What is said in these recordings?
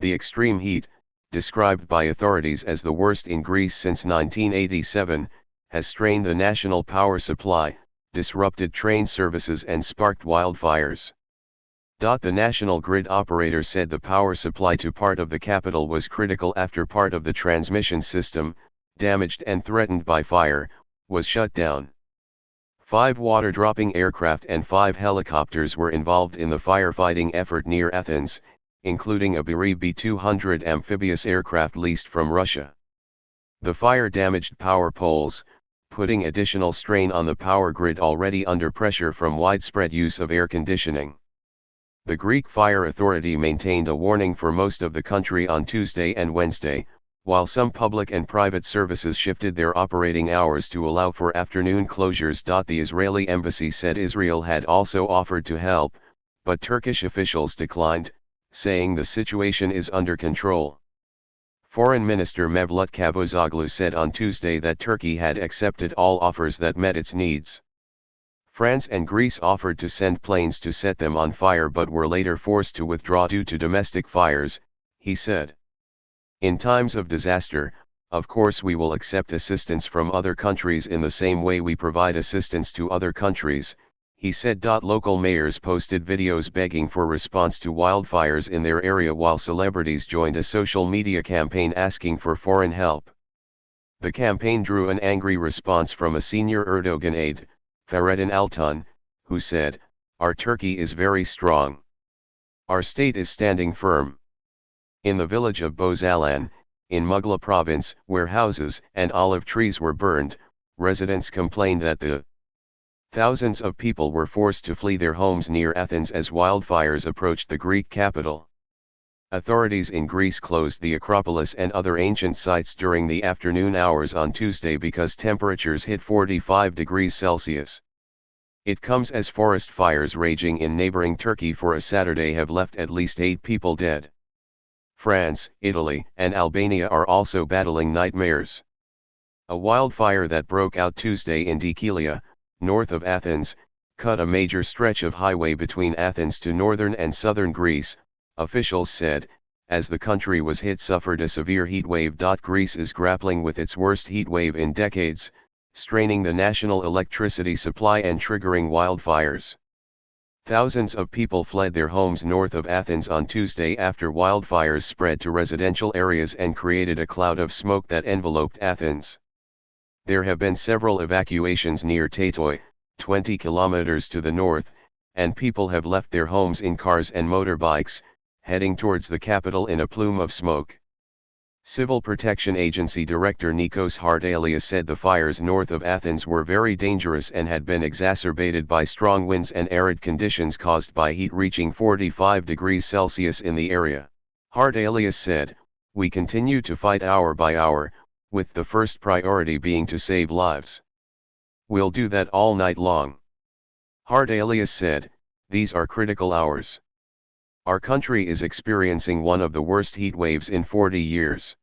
The extreme heat, described by authorities as the worst in Greece since 1987, has strained the national power supply, disrupted train services and sparked wildfires. The national grid operator said the power supply to part of the capital was critical after part of the transmission system, damaged and threatened by fire, was shut down. 5 water-dropping aircraft and 5 helicopters were involved in the firefighting effort near Athens, including a Biri B-200 amphibious aircraft leased from Russia. The fire damaged power poles, putting additional strain on the power grid already under pressure from widespread use of air conditioning. The Greek Fire Authority maintained a warning for most of the country on Tuesday and Wednesday, while some public and private services shifted their operating hours to allow for afternoon closures. The Israeli embassy said Israel had also offered to help, but Turkish officials declined, saying the situation is under control. Foreign Minister Mevlut Cavusoglu said on Tuesday that Turkey had accepted all offers that met its needs. France and Greece offered to send planes to set them on fire but were later forced to withdraw due to domestic fires, he said. In times of disaster, of course we will accept assistance from other countries in the same way we provide assistance to other countries, he said. Local mayors posted videos begging for response to wildfires in their area while celebrities joined a social media campaign asking for foreign help. The campaign drew an angry response from a senior Erdogan aide, Fahrettin Altan, who said, "Our Turkey is very strong. Our state is standing firm." In the village of Bozalan, in Mugla province, where houses and olive trees were burned, residents complained that thousands of people were forced to flee their homes near Athens as wildfires approached the Greek capital. Authorities in Greece closed the Acropolis and other ancient sites during the afternoon hours on Tuesday because temperatures hit 45 degrees Celsius. It comes as forest fires raging in neighboring Turkey for a Saturday have left at least 8 people dead. France, Italy, and Albania are also battling nightmares. A wildfire that broke out Tuesday in Dikelia, north of Athens, cut a major stretch of highway between Athens to northern and southern Greece, officials said, as the country was hit suffered a severe heat wave. Greece is grappling with its worst heat wave in decades, straining the national electricity supply and triggering wildfires. Thousands of people fled their homes north of Athens on Tuesday after wildfires spread to residential areas and created a cloud of smoke that enveloped Athens. There have been several evacuations near Tatoi, 20 kilometers to the north, and people have left their homes in cars and motorbikes, heading towards the capital in a plume of smoke. Civil Protection Agency Director Nikos Hardalias said the fires north of Athens were very dangerous and had been exacerbated by strong winds and arid conditions caused by heat reaching 45 degrees Celsius in the area. Hardalias said, "We continue to fight hour by hour, with the first priority being to save lives. We'll do that all night long." Hardalias said, "These are critical hours. Our country is experiencing one of the worst heat waves in 40 years.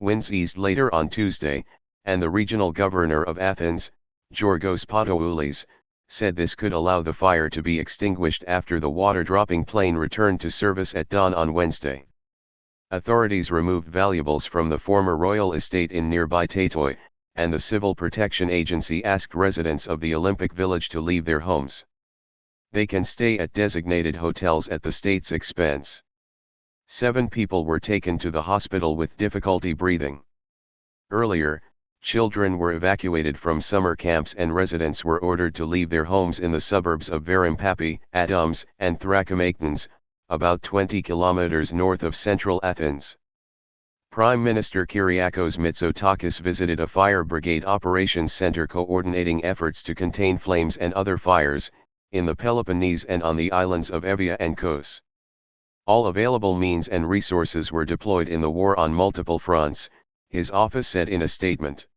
Winds eased later on Tuesday, and the regional governor of Athens, Georgos Patoulis, said this could allow the fire to be extinguished after the water-dropping plane returned to service at dawn on Wednesday. Authorities removed valuables from the former royal estate in nearby Tatoi, and the Civil Protection Agency asked residents of the Olympic Village to leave their homes. They can stay at designated hotels at the state's expense. 7 people were taken to the hospital with difficulty breathing. Earlier, children were evacuated from summer camps and residents were ordered to leave their homes in the suburbs of Verimpapi, Adams, and Thrakomaikons, about 20 kilometers north of central Athens. Prime Minister Kyriakos Mitsotakis visited a fire brigade operations center coordinating efforts to contain flames and other fires, in the Peloponnese and on the islands of Evia and Kos. All available means and resources were deployed in the war on multiple fronts, his office said in a statement.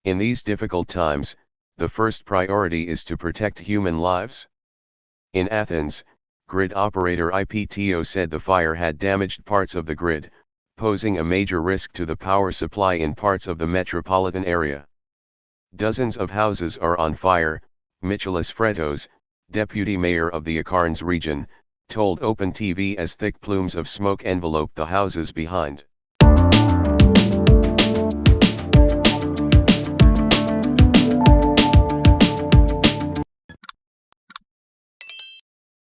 In these difficult times, the first priority is to protect human lives. In Athens, grid operator IPTO said the fire had damaged parts of the grid, posing a major risk to the power supply in parts of the metropolitan area. Dozens of houses are on fire, Michalis Fretos, deputy mayor of the Akarnes region, told Open TV as thick plumes of smoke enveloped the houses behind.